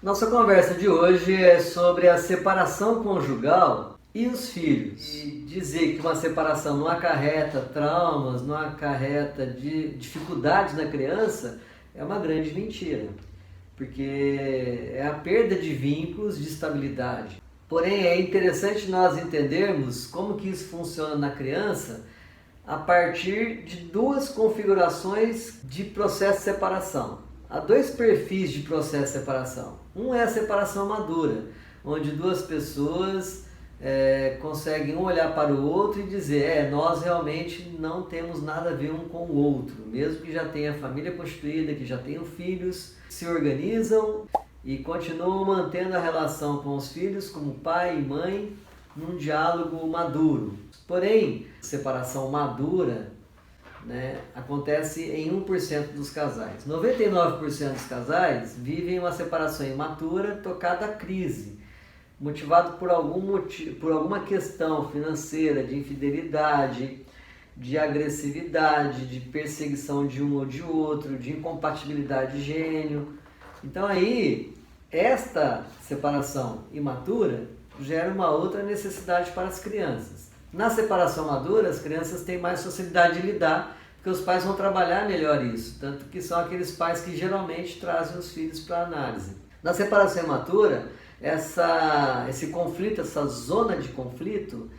Nossa conversa de hoje é sobre a separação conjugal e os filhos. E dizer que uma separação não acarreta traumas, não acarreta dificuldades na criança é uma grande mentira, porque é a perda de vínculos, de estabilidade. Porém, é interessante nós entendermos como que isso funciona na criança a partir de duas configurações de processo de separação. Há dois perfis de processo de separação. Um é a separação madura, onde duas pessoas conseguem um olhar para o outro e dizer nós realmente não temos nada a ver um com o outro, mesmo que já tenha família constituída, que já tenham filhos, se organizam e continuam mantendo a relação com os filhos como pai e mãe num diálogo maduro. Porém, separação madura acontece em 1% dos casais. 99% dos casais vivem uma separação imatura tocada à crise, motivado por alguma questão financeira, de infidelidade, de agressividade, de perseguição de um ou de outro, de incompatibilidade de gênio. Então aí, esta separação imatura gera uma outra necessidade para as crianças. Na separação madura, as crianças têm mais facilidade de lidar, porque os pais vão trabalhar melhor isso, tanto que são aqueles pais que geralmente trazem os filhos para a análise. Na separação imatura, esse conflito, essa zona de conflito,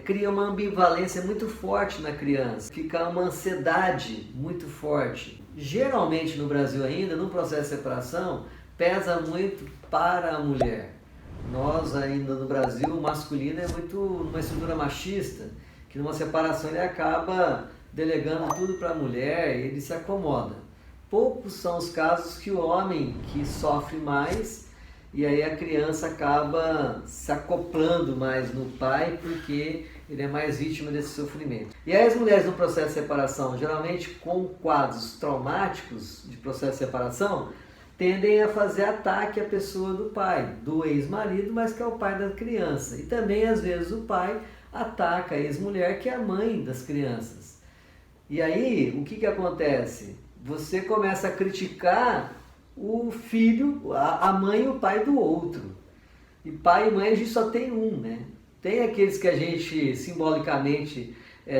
cria uma ambivalência muito forte na criança, fica uma ansiedade muito forte. Geralmente no Brasil ainda, no processo de separação, pesa muito para a mulher. Nós ainda no Brasil, o masculino é muito uma estrutura machista, que numa separação ele acaba delegando tudo para a mulher e ele se acomoda. Poucos são os casos que o homem que sofre mais e aí a criança acaba se acoplando mais no pai porque ele é mais vítima desse sofrimento. E aí as mulheres no processo de separação, geralmente com quadros traumáticos de processo de separação, tendem a fazer ataque à pessoa do pai, do ex-marido, mas que é o pai da criança. E também, às vezes, o pai ataca a ex-mulher, que é a mãe das crianças. E aí, o que acontece? Você começa a criticar o filho, a mãe e o pai do outro. E pai e mãe a gente só tem um, né? Tem aqueles que a gente simbolicamente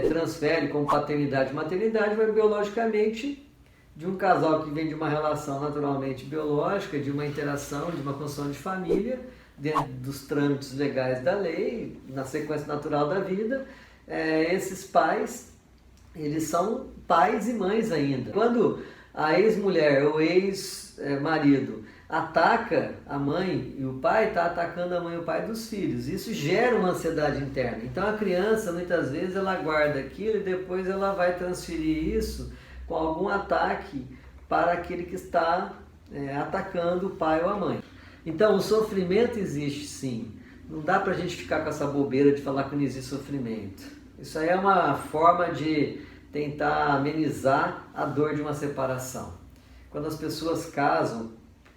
transfere como paternidade e maternidade, mas biologicamente de um casal que vem de uma relação naturalmente biológica, de uma interação, de uma construção de família, dentro dos trâmites legais da lei, na sequência natural da vida, esses pais, eles são pais e mães ainda. Quando a ex-mulher ou ex-marido ataca a mãe e o pai, está atacando a mãe e o pai dos filhos. Isso gera uma ansiedade interna. Então a criança, muitas vezes, ela guarda aquilo e depois ela vai transferir isso com algum ataque para aquele que está atacando o pai ou a mãe. Então o sofrimento existe sim. Não dá para a gente ficar com essa bobeira de falar que não existe sofrimento. Isso aí é uma forma de tentar amenizar a dor de uma separação. Quando as pessoas casam,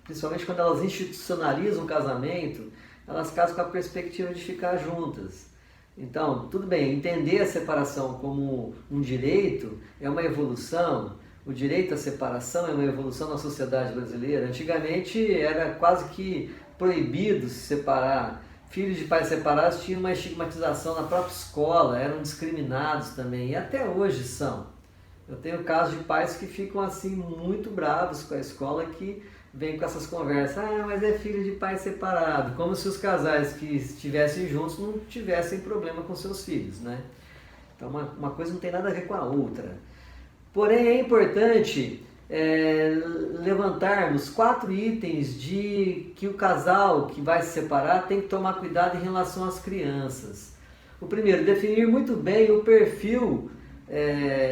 principalmente quando elas institucionalizam o casamento, elas casam com a perspectiva de ficar juntas. Então, tudo bem, entender a separação como um direito é uma evolução, o direito à separação é uma evolução na sociedade brasileira. Antigamente era quase que proibido se separar. Filhos de pais separados tinham uma estigmatização na própria escola, eram discriminados também, e até hoje são. Eu tenho casos de pais que ficam assim muito bravos com a escola, que vem com essas conversas, mas é filho de pai separado, como se os casais que estivessem juntos não tivessem problema com seus filhos, né? Então uma coisa não tem nada a ver com a outra. Porém é importante levantarmos 4 itens que o casal que vai se separar tem que tomar cuidado em relação às crianças. O primeiro, definir muito bem o perfil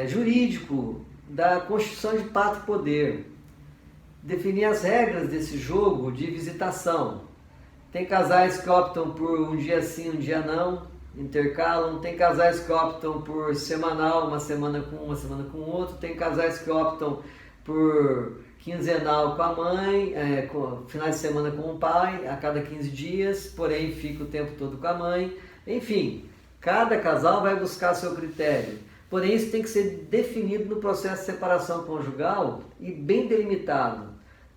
jurídico da constituição de pátrio-poder. Definir as regras desse jogo de visitação. Tem casais que optam por um dia sim, um dia não, intercalam. Tem casais que optam por semanal, uma semana com um, uma semana com o outro. Tem casais que optam por quinzenal com a mãe, finais de semana com o pai, a cada 15 dias, porém fica o tempo todo com a mãe. Enfim, cada casal vai buscar seu critério. Porém, isso tem que ser definido no processo de separação conjugal e bem delimitado.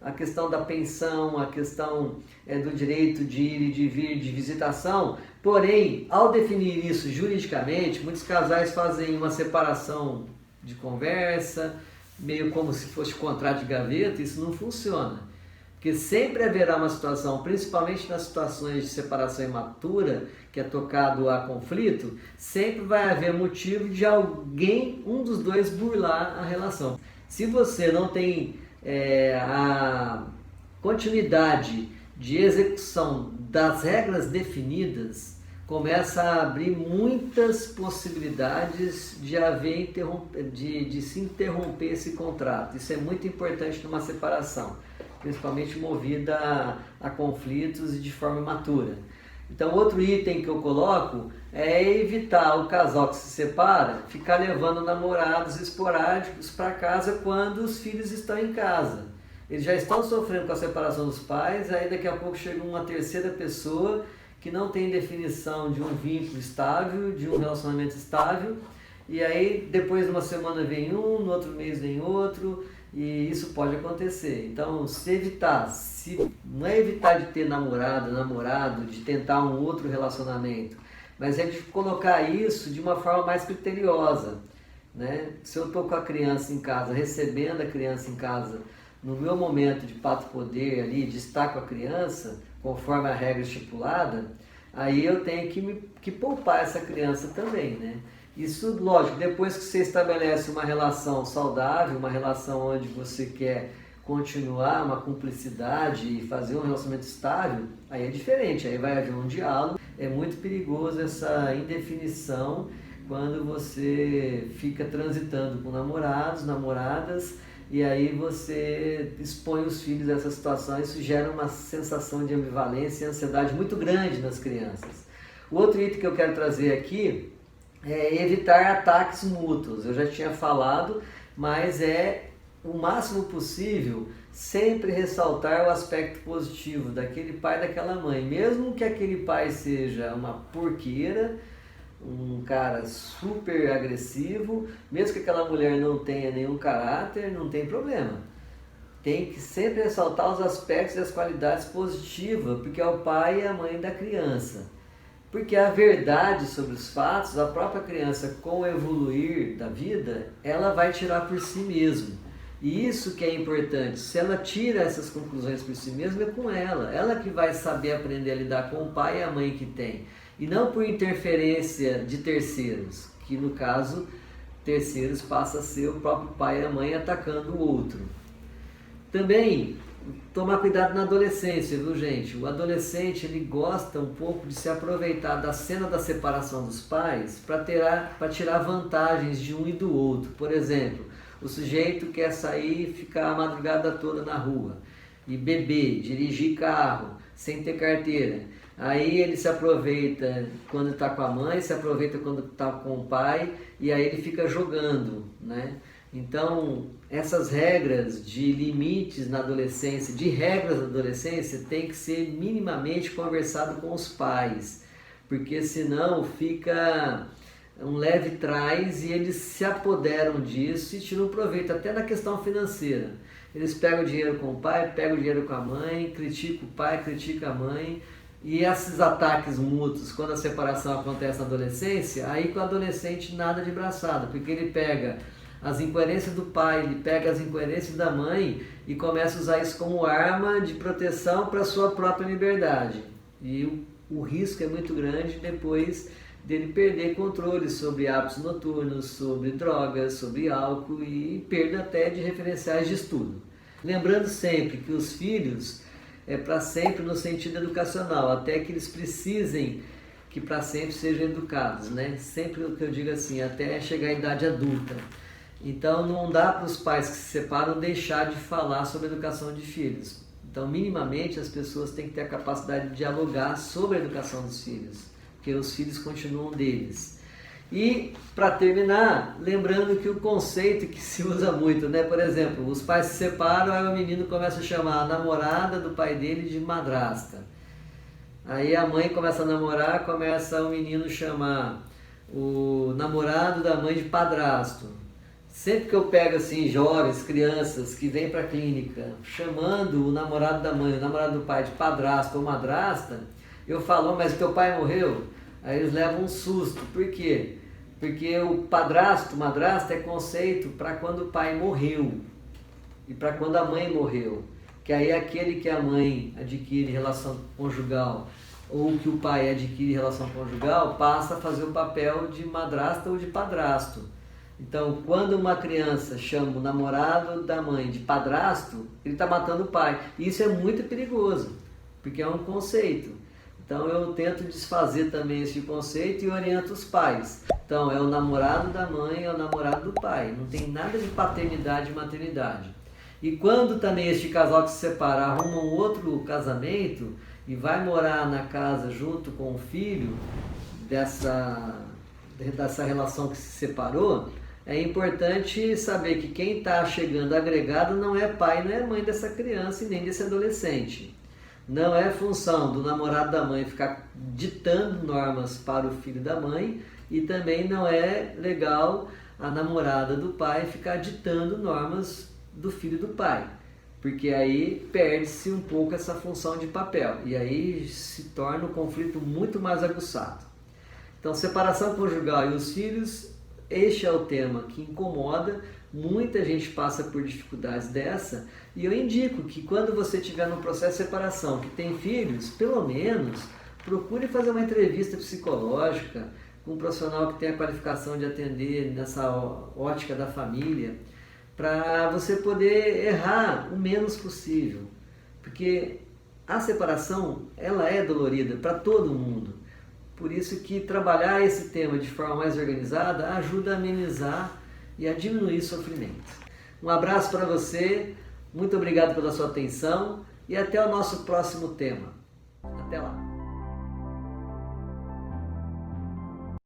a questão da pensão, a questão do direito de ir e de vir, de visitação. Porém, ao definir isso juridicamente, muitos casais fazem uma separação de conversa, meio como se fosse contrato de gaveta. Isso não funciona. Porque sempre haverá uma situação, principalmente nas situações de separação imatura, que é tocado a conflito, sempre vai haver motivo de alguém, um dos dois, burlar a relação. Se você não tem a continuidade de execução das regras definidas, começa a abrir muitas possibilidades de haver de se interromper esse contrato. Isso é muito importante numa separação, principalmente movida a conflitos e de forma imatura. Então, outro item que eu coloco é evitar o casal que se separa ficar levando namorados esporádicos para casa quando os filhos estão em casa. Eles já estão sofrendo com a separação dos pais, aí daqui a pouco chega uma terceira pessoa que não tem definição de um vínculo estável, de um relacionamento estável, e aí depois de uma semana vem um, no outro mês vem outro, e isso pode acontecer. Então, não é evitar de ter namorado, de tentar um outro relacionamento, mas é de colocar isso de uma forma mais criteriosa, né? Se eu estou com a criança em casa, recebendo a criança em casa, no meu momento de pato poder ali, de estar com a criança, conforme a regra estipulada, aí eu tenho que poupar essa criança também, né? Isso, lógico, depois que você estabelece uma relação saudável, uma relação onde você quer continuar uma cumplicidade e fazer um relacionamento estável, aí é diferente, aí vai haver um diálogo. É muito perigoso essa indefinição quando você fica transitando com namorados, namoradas, e aí você expõe os filhos a essa situação. Isso gera uma sensação de ambivalência e ansiedade muito grande nas crianças. O outro item que eu quero trazer aqui é evitar ataques mútuos. Eu já tinha falado, mas é o máximo possível sempre ressaltar o aspecto positivo daquele pai e daquela mãe. Mesmo que aquele pai seja uma porqueira, um cara super agressivo, mesmo que aquela mulher não tenha nenhum caráter, não tem problema. Tem que sempre ressaltar os aspectos e as qualidades positivas, porque é o pai e a mãe da criança. Porque a verdade sobre os fatos, a própria criança, com o evoluir da vida, ela vai tirar por si mesma. E isso que é importante. Se ela tira essas conclusões por si mesma, é com ela. Ela que vai saber aprender a lidar com o pai e a mãe que tem. E não por interferência de terceiros, que no caso, terceiros passa a ser o próprio pai e a mãe atacando o outro. Também tomar cuidado na adolescência, viu, gente? O adolescente, ele gosta um pouco de se aproveitar da cena da separação dos pais para tirar vantagens de um e do outro. Por exemplo, o sujeito quer sair e ficar a madrugada toda na rua, e beber, dirigir carro, sem ter carteira. Aí ele se aproveita quando está com a mãe, se aproveita quando está com o pai, e aí ele fica jogando, né? Então, essas regras de limites na adolescência, de regras da adolescência, tem que ser minimamente conversado com os pais, porque senão fica um leve trás e eles se apoderam disso e tiram proveito até na questão financeira. Eles pegam o dinheiro com o pai, pegam o dinheiro com a mãe, criticam o pai, criticam a mãe. E esses ataques mútuos, quando a separação acontece na adolescência, aí com o adolescente nada de braçada, porque ele pega as incoerências do pai, ele pega as incoerências da mãe e começa a usar isso como arma de proteção para a sua própria liberdade. E o risco é muito grande depois dele perder controle sobre hábitos noturnos, sobre drogas, sobre álcool e perda até de referenciais de estudo. Lembrando sempre que os filhos é para sempre no sentido educacional, até que eles precisem que para sempre sejam educados, né? Sempre o que eu digo assim, até chegar à idade adulta. Então não dá para os pais que se separam deixar de falar sobre a educação de filhos. Então minimamente as pessoas têm que ter a capacidade de dialogar sobre a educação dos filhos, porque os filhos continuam deles. E para terminar, lembrando que o conceito que se usa muito, né? Por exemplo, os pais se separam, aí o menino começa a chamar a namorada do pai dele de madrasta. Aí a mãe começa a namorar, começa o menino chamar o namorado da mãe de padrasto. Sempre que eu pego assim jovens, crianças que vêm para a clínica chamando o namorado da mãe, o namorado do pai de padrasto ou madrasta, eu falo, mas teu pai morreu? Aí eles levam um susto. Por quê? Porque o padrasto, madrasta é conceito para quando o pai morreu e para quando a mãe morreu. Que aí aquele que a mãe adquire relação conjugal ou que o pai adquire relação conjugal passa a fazer o papel de madrasta ou de padrasto. Então, quando uma criança chama o namorado da mãe de padrasto, ele está matando o pai. E isso é muito perigoso, porque é um conceito. Então, eu tento desfazer também esse conceito e oriento os pais. Então, é o namorado da mãe, é o namorado do pai. Não tem nada de paternidade e maternidade. E quando também este casal que se separa arruma um outro casamento e vai morar na casa junto com o filho dessa relação que se separou, é importante saber que quem está chegando agregado não é pai, não é mãe dessa criança e nem desse adolescente. Não é função do namorado da mãe ficar ditando normas para o filho da mãe e também não é legal a namorada do pai ficar ditando normas do filho do pai, porque aí perde-se um pouco essa função de papel e aí se torna um conflito muito mais aguçado. Então, separação conjugal e os filhos, este é o tema que incomoda, muita gente passa por dificuldades dessa, e eu indico que quando você estiver no processo de separação, que tem filhos, pelo menos procure fazer uma entrevista psicológica com um profissional que tenha a qualificação de atender nessa ótica da família, para você poder errar o menos possível, porque a separação ela é dolorida para todo mundo. Por isso que trabalhar esse tema de forma mais organizada ajuda a amenizar e a diminuir o sofrimento. Um abraço para você, muito obrigado pela sua atenção e até o nosso próximo tema. Até lá!